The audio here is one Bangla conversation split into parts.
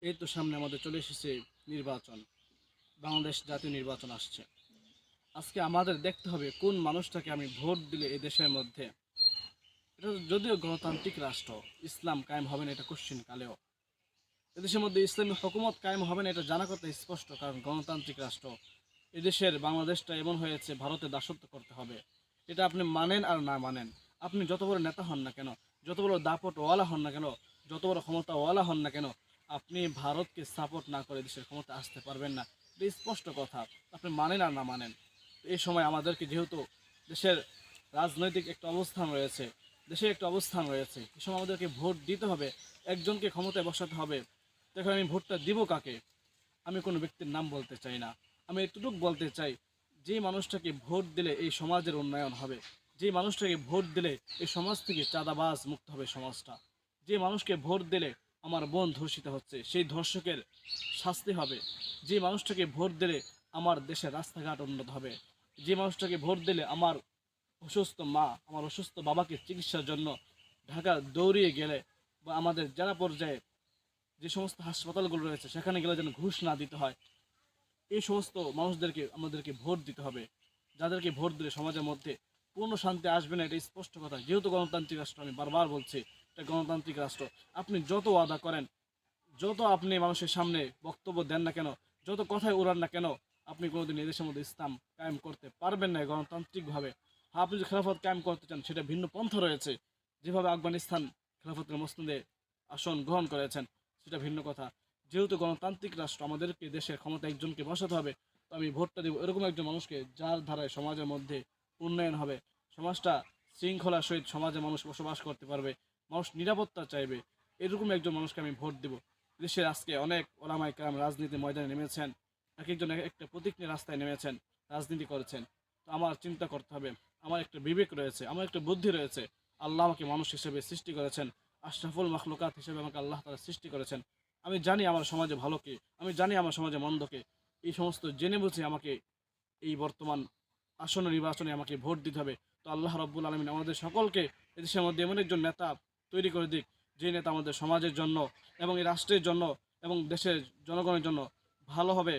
এই তো সামনে আমাদের চলে এসেছে নির্বাচন। বাংলাদেশ জাতীয় নির্বাচন আসছে। আজকে আমাদের দেখতে হবে কোন মানুষটাকে আমি ভোট দিলে এই দেশের মধ্যে, এটা যদিও গণতান্ত্রিক রাষ্ট্র, ইসলাম কায়েম হবে না এটা কোশ্চিন কালেও, এদেশের মধ্যে ইসলামী হুকুমত কায়েম হবে না এটা জানা কথা স্পষ্ট, কারণ গণতান্ত্রিক রাষ্ট্র। এদেশের বাংলাদেশটা এমন হয়েছে ভারতে দাসত্ব করতে হবে, এটা আপনি মানেন আর না মানেন। আপনি যত বড় নেতা হন না কেন, যত বড় দাপটওয়ালা হন না কেন, যত বড় ক্ষমতাওয়ালা হন না কেন, আপনি ভারতকে সাপোর্ট না করে দেশের ক্ষমতা আসতে পারবেন না। এটা স্পষ্ট কথা, আপনি মানেন আর না মানেন। এই সময় আমাদেরকে যেহেতু দেশের রাজনৈতিক একটা অবস্থান রয়েছে, দেশের একটা অবস্থান রয়েছে, এই সময় আমাদেরকে ভোট দিতে হবে, একজনকে ক্ষমতায় বসাতে হবে। দেখুন, আমি ভোটটা দিব কাকে? আমি কোনো ব্যক্তির নাম বলতে চাই না। আমি এতটুকু বলতে চাই, যে মানুষটাকে ভোট দিলে এই সমাজের উন্নয়ন হবে, যে মানুষটাকে ভোট দিলে এই সমাজ থেকে চাঁদাবাজ মুক্ত হবে সমাজটা, যে মানুষকে ভোট দিলে আমার বোন ধর্ষিত হচ্ছে সেই ধর্ষকের শাস্তি হবে, যে মানুষটাকে ভোট দিলে আমার দেশের রাস্তাঘাট উন্নত হবে, যে মানুষটাকে ভোট দিলে আমার অসুস্থ মা, আমার অসুস্থ বাবাকে চিকিৎসার জন্য ঢাকা দৌড়িয়ে গেলে, বা আমাদের জেলা পর্যায়ে যে সমস্ত হাসপাতালগুলো রয়েছে সেখানে গেলে যেন ঘুষ না দিতে হয়, এই সমস্ত মানুষদেরকে আমাদেরকে ভোট দিতে হবে। যাদেরকে ভোট দিলে সমাজের মধ্যে পূর্ণ শান্তি আসবে না, এটা স্পষ্ট কথা। যেহেতু গণতান্ত্রিক রাষ্ট্র, আমি বারবার বলছি এটা গণতান্ত্রিক রাষ্ট্র। আপনি যত ওয়াদা করেন, যত আপনি মানুষের সামনে বক্তব্য দেন না কেন, যত কথায় উড়ান না কেন, আপনি কোনোদিন এদেশের মধ্যে ইসলাম কায়েম করতে পারবেন না গণতান্ত্রিকভাবে। হ্যাঁ, আপনি যদি খেলাফত কায়েম করতে চান সেটা ভিন্ন পন্থা রয়েছে, যেভাবে আফগানিস্তান খেলাফতের মসনদে আসন গ্রহণ করেছেন সেটা ভিন্ন কথা। যেহেতু গণতান্ত্রিক রাষ্ট্র, আমাদেরকে দেশের ক্ষমতা একজনকে বসাতে হবে, তো আমি ভোটটা দেবো এরকম একজন মানুষকে যার ধারায় সমাজের মধ্যে উন্নয়ন হবে, সমাজটা শৃঙ্খলার সহিত সমাজে মানুষ বসবাস করতে পারবে, মানুষ নিরাপত্তা চাইবে, এরকম একজন মানুষকে আমি ভোট দেবো। দেশের আজকে অনেক ওলামায়ে কেরাম রাজনীতির ময়দানে নেমেছেন, এক একজন এক একটা প্রতীক নিয়ে রাস্তায় নেমেছেন, রাজনীতি করেছেন। তো আমার চিন্তা করতে হবে, আমার একটা বিবেক রয়েছে, আমার একটা বুদ্ধি রয়েছে। আল্লাহ আমাকে মানুষ হিসেবে সৃষ্টি করেছেন, আশরাফুল মাখলুকাত হিসেবে আমাকে আল্লাহ তাআলা সৃষ্টি করেছেন। আমি জানি আমার সমাজে ভালো কে, আমি জানি আমার সমাজে মন্দ কে। এই সমস্ত জেনে বুঝে আমাকে এই বর্তমান আসন্ন নির্বাচনে আমাকে ভোট দিতে হবে। তো আল্লাহ রাব্বুল আলামিন আমাদের সকলকে এদেশের মধ্যে এমন একজন নেতা তৈরি করে দিক, যে নেতা আমাদের সমাজের জন্য এবং এই রাষ্ট্রের জন্য এবং দেশের জনগণের জন্য ভালো হবে।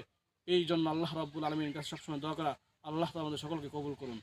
এই জন্য আল্লাহ রাব্বুল আলামিনের কাছে সবসময় দোয়া করা। আল্লাহ তাআলা আমাদের সকলকে কবুল করুন।